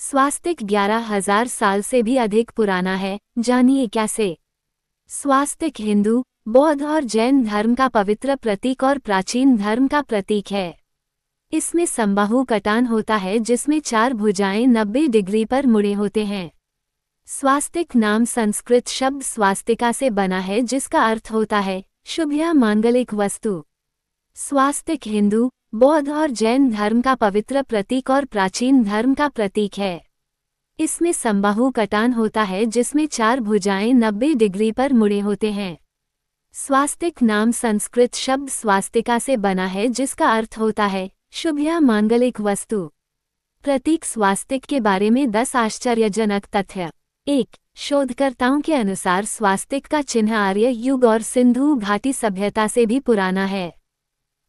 स्वास्तिक 11,000 साल से भी अधिक पुराना है, जानिए कैसे। स्वास्तिक हिंदू, बौद्ध और जैन धर्म का पवित्र प्रतीक और प्राचीन धर्म का प्रतीक है। इसमें समबाहु कटान होता है जिसमें 4 भुजाएं 90 डिग्री पर मुड़े होते हैं। स्वास्तिक नाम संस्कृत शब्द स्वास्तिका से बना है जिसका अर्थ होता है शुभ या मांगलिक वस्तु। स्वास्तिक हिंदू, बौद्ध और जैन धर्म का पवित्र प्रतीक और प्राचीन धर्म का प्रतीक है। इसमें समबाहु कटान होता है जिसमें 4 भुजाएं 90 डिग्री पर मुड़े होते हैं। स्वास्तिक नाम संस्कृत शब्द स्वास्तिका से बना है जिसका अर्थ होता है शुभ या मांगलिक वस्तु। प्रतीक स्वास्तिक के बारे में 10 आश्चर्यजनक तथ्य। 1. शोधकर्ताओं के अनुसार स्वास्तिक का चिन्ह आर्य युग और सिंधु घाटी सभ्यता से भी पुराना है।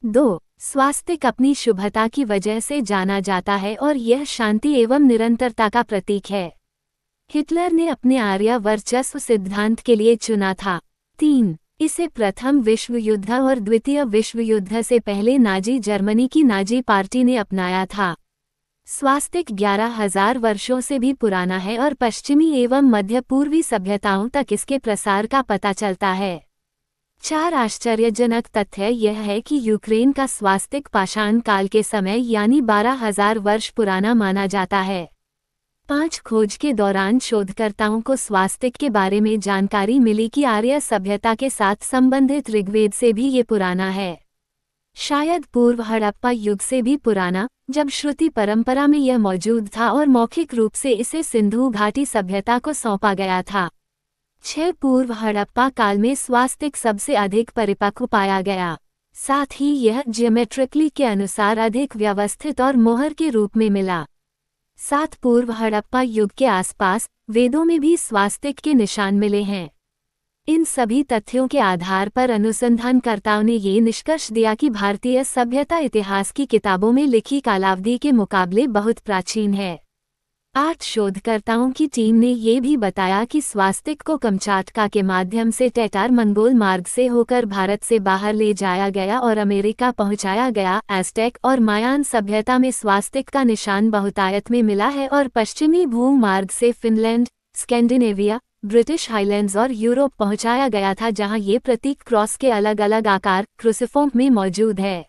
2. स्वास्तिक अपनी शुभता की वजह से जाना जाता है और यह शांति एवं निरंतरता का प्रतीक है। हिटलर ने अपने आर्य वर्चस्व सिद्धांत के लिए चुना था। 3. इसे प्रथम विश्व युद्ध और द्वितीय विश्व युद्ध से पहले नाजी जर्मनी की नाजी पार्टी ने अपनाया था। स्वास्तिक 11,000 वर्षों से भी पुराना है और पश्चिमी एवं मध्य पूर्वी सभ्यताओं तक इसके प्रसार का पता चलता है। 4 आश्चर्यजनक तथ्य यह है कि यूक्रेन का स्वास्तिक पाषाण काल के समय यानी 12,000 वर्ष पुराना माना जाता है। 5 खोज के दौरान शोधकर्ताओं को स्वास्तिक के बारे में जानकारी मिली कि आर्य सभ्यता के साथ संबंधित ऋग्वेद से भी ये पुराना है। शायद पूर्व हड़प्पा युग से भी पुराना, जब श्रुति परंपरा में यह मौजूद था और मौखिक रूप से इसे सिंधु घाटी सभ्यता को सौंपा गया था। 6 पूर्व हड़प्पा काल में स्वास्तिक सबसे अधिक परिपक्व पाया गया। साथ ही यह ज्योमेट्रिकली के अनुसार अधिक व्यवस्थित और मोहर के रूप में मिला। 7 पूर्व हड़प्पा युग के आसपास वेदों में भी स्वास्तिक के निशान मिले हैं। इन सभी तथ्यों के आधार पर अनुसंधानकर्ताओं ने ये निष्कर्ष दिया कि भारतीय सभ्यता इतिहास की किताबों में लिखी कालावधि के मुकाबले बहुत प्राचीन है। 8 शोधकर्ताओं की टीम ने ये भी बताया कि स्वास्तिक को कमचाटका के माध्यम से टैटार मंगोल मार्ग से होकर भारत से बाहर ले जाया गया और अमेरिका पहुंचाया गया। एज़टेक और मायान सभ्यता में स्वास्तिक का निशान बहुतायत में मिला है और पश्चिमी भूमार्ग से फिनलैंड, स्कैंडिनेविया, ब्रिटिश हाईलैंड्स और यूरोप पहुंचाया गया था, जहां ये प्रतीक क्रॉस के अलग अलग आकार क्रूसिफॉर्म में मौजूद है।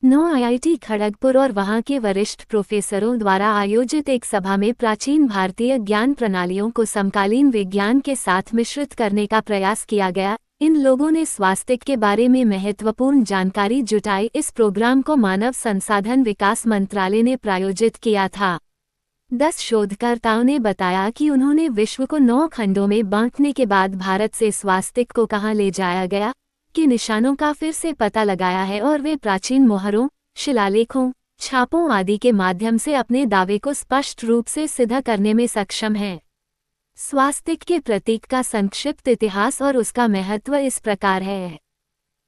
9 IIT खड़गपुर और वहां के वरिष्ठ प्रोफेसरों द्वारा आयोजित एक सभा में प्राचीन भारतीय ज्ञान प्रणालियों को समकालीन विज्ञान के साथ मिश्रित करने का प्रयास किया गया। इन लोगों ने स्वास्तिक के बारे में महत्वपूर्ण जानकारी जुटाई। इस प्रोग्राम को मानव संसाधन विकास मंत्रालय ने प्रायोजित किया था। 10 शोधकर्ताओं ने बताया कि उन्होंने विश्व को 9 खंडों में बांटने के बाद भारत से स्वास्तिक को कहां ले जाया गया के निशानों का फिर से पता लगाया है और वे प्राचीन मोहरों, शिलालेखों, छापों आदि के माध्यम से अपने दावे को स्पष्ट रूप से सिद्ध करने में सक्षम हैं। स्वास्तिक के प्रतीक का संक्षिप्त इतिहास और उसका महत्व इस प्रकार है।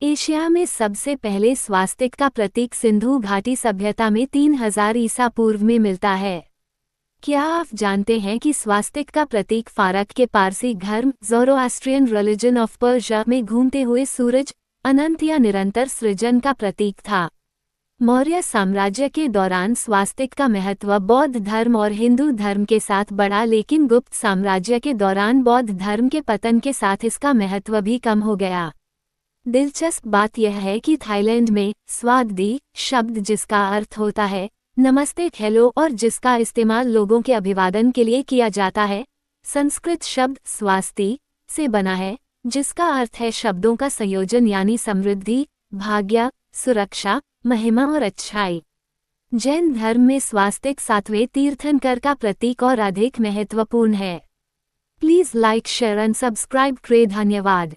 एशिया में सबसे पहले स्वास्तिक का प्रतीक सिंधु घाटी सभ्यता में 3000 ईसा पूर्व में मिलता है। क्या आप जानते हैं कि स्वास्तिक का प्रतीक फारक के पारसी धर्म ज़ोरोआस्ट्रियन रिलीजन ऑफ पर्शिया में घूमते हुए सूरज, अनंत या निरंतर सृजन का प्रतीक था। मौर्य साम्राज्य के दौरान स्वास्तिक का महत्व बौद्ध धर्म और हिंदू धर्म के साथ बढ़ा, लेकिन गुप्त साम्राज्य के दौरान बौद्ध धर्म के पतन के साथ इसका महत्व भी कम हो गया। दिलचस्प बात यह है कि थाईलैंड में स्वागती शब्द जिसका अर्थ होता है नमस्ते, हेलो और जिसका इस्तेमाल लोगों के अभिवादन के लिए किया जाता है, संस्कृत शब्द स्वास्ति से बना है, जिसका अर्थ है शब्दों का संयोजन यानी समृद्धि, भाग्य, सुरक्षा, महिमा और अच्छाई। जैन धर्म में स्वास्तिक 7वें तीर्थंकर का प्रतीक और अधिक महत्वपूर्ण है। Please like, share and subscribe करें। धन्यवाद।